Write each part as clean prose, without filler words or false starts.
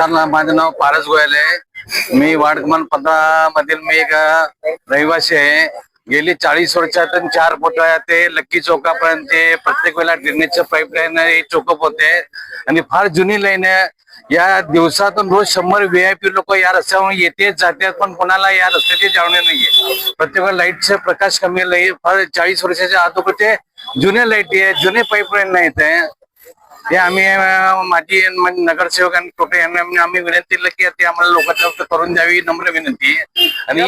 नमस्कार, माझं नाव पारस गोयल आहे. मी वार्ड क्रमांक 15 मधील मी एक रहिवासी आहे. गेली 40 वर्षातून 4 फूट ते लक्की चौकापर्यंत प्रत्येक वेळेला ड्रेनेजचं पाईपलाईन चोकअप होते आणि फार जुनी लाईन आहे. या दिवसातून रोज 100 VIP लोक या रस्त्यावर येते जातात, पण कोणाला या रस्त्याची जाणीव नाहीये. प्रत्येक लाईटचे प्रकाश कमी आहे. फार 40 वर्षाच्या आतोकडचे जुने लाईटी आहे, जुने पाईपलाईन नाहीत आहे. ते आम्ही माझी नगरसेवक आणि टोटे यांना आम्ही विनंती केली की ते आम्हाला लोकांच्या करून द्यावी, नम्र विनंती. आणि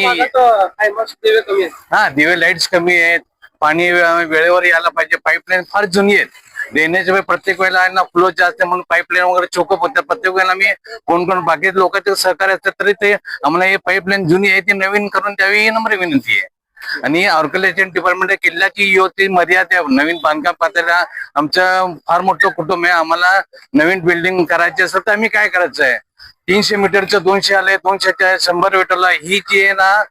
दिवे लाईट्स कमी आहेत, पाणी वेळेवर यायला पाहिजे. पाईपलाईन फार जुनी आहेत. ड्रेनेज प्रत्येक वेळेला फ्लो जास्त म्हणून पाईपलाईन वगैरे चोकअप होतात. प्रत्येक वेळेला आम्ही कोण बाकी लोकांचे सहकार्य असतात तरी ते आम्हाला हे पाईपलाईन जुनी आहे ती नवीन करून द्यावी ही नम्र विनंती आहे. आणि ऑर्गनायझेशन डिपार्टमेंट किल्ल्याची युवती मर्यादा नवीन बांधकाम पातळीला आमचं फार मोठं कुटुंब आहे. आम्हाला नवीन बिल्डिंग करायची असेल तर आम्ही काय करायचं आहे? 300 मीटरचं 200 आले, 200च्या 100 मीटरला ही जी आहे ना,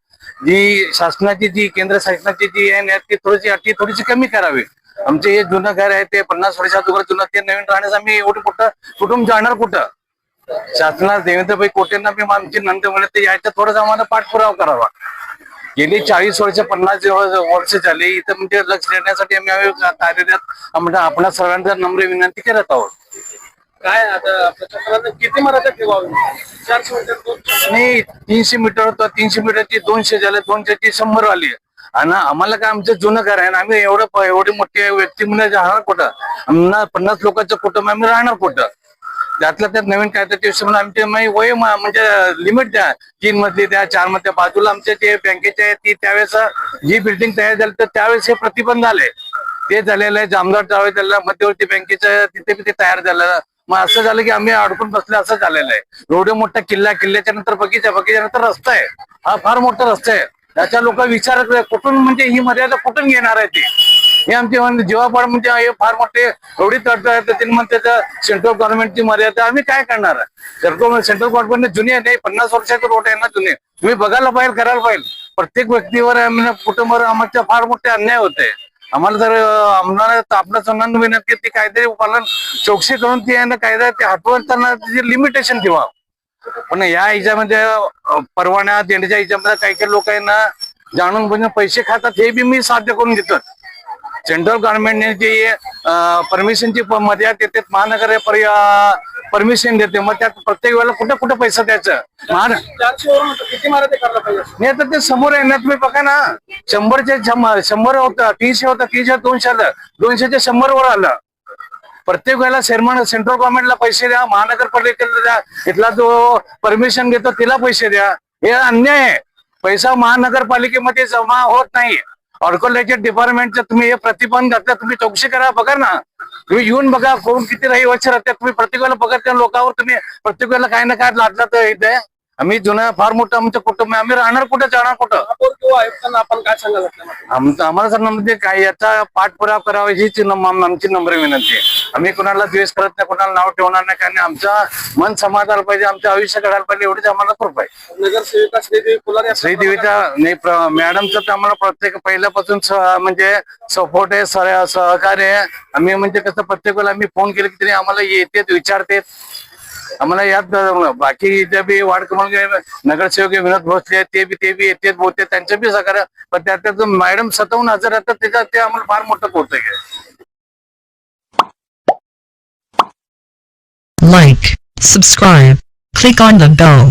जी शासनाची जी केंद्र शासनाची जी आहे ना ती थोडीशी कमी करावी. आमचे हे जुनं घर आहे ते 50 वर्षात जुनं, ते नवीन राहण्यास आम्ही एवढं कुठं कुटुंब जाणार कुठं? शासनाला देवेंद्रभाई कोटेंना मी आमची नंतर म्हणत ते यायचा थोडासा आम्हाला पाठपुरावा करावा. गेली 40 वर्ष 50 वर्ष झाली इथं म्हणजे लक्ष देण्यासाठी आम्ही कार्यरत आपल्या सर्वांचा नम्र विनंती करत आहोत. काय आता किती मर्यादा ठेवावी? 400 मीटर नाही, 300 मीटर होतं, 300 मीटरची 200 झाले, 200ची 100 आली. आणि आम्हाला काय आमचं जुनं घर आहे ना, आम्ही एवढे मोठे व्यक्ती म्हणजे राहणार कुठं? 50 लोकांचं कुटुंब आम्ही राहणार कुठं? त्यातल्या त्यात नवीन काय तर आमचे वय म्हणजे लिमिट द्या, 3 मधली द्या, 4 मधल्या बाजूला आमच्या जे बँकेचे आहे ती त्यावेळेस जी बिल्डिंग तयार झाली तर त्यावेळेस हे प्रतिबंध आले. ते झालेलं आहे. जामदार टावे त्याला मध्यवर्ती बँकेचं तिथे ते तयार झालं. मग असं झालं की आम्ही अडकून बसले, असं झालेलं आहे. एवढे मोठा किल्ल्याच्या नंतर बगीच्या नंतर रस्ता आहे. हा फार मोठा रस्ता आहे. त्याच्या लोक विचारत कुठून म्हणजे ही मर्यादा कुठून घेणार आहे ती? हे आमची जीवापाड म्हणजे हे फार मोठे एवढी तडतड मग त्याचं सेंट्रल गव्हर्नमेंटची मर्यादा आम्ही काय करणार आहे? सेंट्रल गव्हर्नमेंट जुनी आहे, 50 वर्षाचे रोड आहे ना जुने. तुम्ही बघायला पाहिजे, करायला पाहिजे. प्रत्येक व्यक्तीवर कुटुंबावर आमच्या फार मोठे अन्याय होते. आम्हाला जर आपल्या सणांना विनंती ती कायदे पालन चौकशी करून ती कायदा ते हटवताना त्याची लिमिटेशन ठेवा. पण या ह्याच्यामध्ये परवाना देण्याच्या ह्याच्यामध्ये काही लोक आहे ना जाणून बुजून पैसे खातात, हे बी मी साध्य करून देतो. सेंट्रल गव्हर्नमेंटने जी परमिशनची मर्यादा देते, महानगर परमिशन देते, मग त्यात प्रत्येक वेळेला कुठं कुठं पैसा द्यायचं? किती मर्यादा करायला पाहिजे? नाही तर ते समोर आहे ना, तुम्ही बघा ना, 100 होतं, 300 होतं, 300 200 आलं, 200च्या 100 वर आलं. प्रत्येक वेळेला सेंट्रल गव्हर्नमेंटला पैसे द्या, महानगरपालिकेला द्या, इथला जो परमिशन घेतो तिला पैसे द्या. हे अन्याय आहे. पैसा महानगरपालिकेमध्ये जमा होत नाही. ऑर्गनायझेशन डिपार्टमेंटचं तुम्ही हे प्रतिबंध घातलं, तुम्ही चौकशी करा, बघा ना. तुम्ही येऊन बघा कोण किती रहिवासी राहतात. तुम्ही प्रत्येक वेळेला बघा त्या लोकांवर तुम्ही प्रत्येक वेळेला काय ना काय लादला तर येते. आम्ही जुनं फार मोठं आमचं कुटुंब आहे. आम्ही राहणार कुठं, जाणार कुठं? आपण काय सांगाल? आम्हाला सर म्हणजे काय याचा पाठपुरावा करावा हीच आमची नम्र विनंती आहे. आम्ही कोणाला द्वेष करत नाही, कोणाला नाव ठेवणार नाही, कारण आमचं मन समाधान पाहिजे, आमचं आयुष्य घडायला पाहिजे, एवढीच आम्हाला कृपा आहे. नगरसेविका श्रीदेवीचा मॅडमचं तर आम्हाला प्रत्येक पहिल्यापासून म्हणजे सपोर्ट आहे, सहकार्य आहे. आम्ही म्हणजे कसं प्रत्येक वेळेला आम्ही फोन केले की तरी आम्हाला येते, विचारते. आम्हाला यात बाकी जे बी वार्ड क्रमांक नगरसेवक विनोद भोसले ते बी येते बोलते, त्यांचं बी सहकार्य. पण त्यात मॅडम स्वतःहून हजर राहतात, त्याच्यात ते आम्हाला फार मोठं पोहोचतंय. Like, subscribe, click on the bell.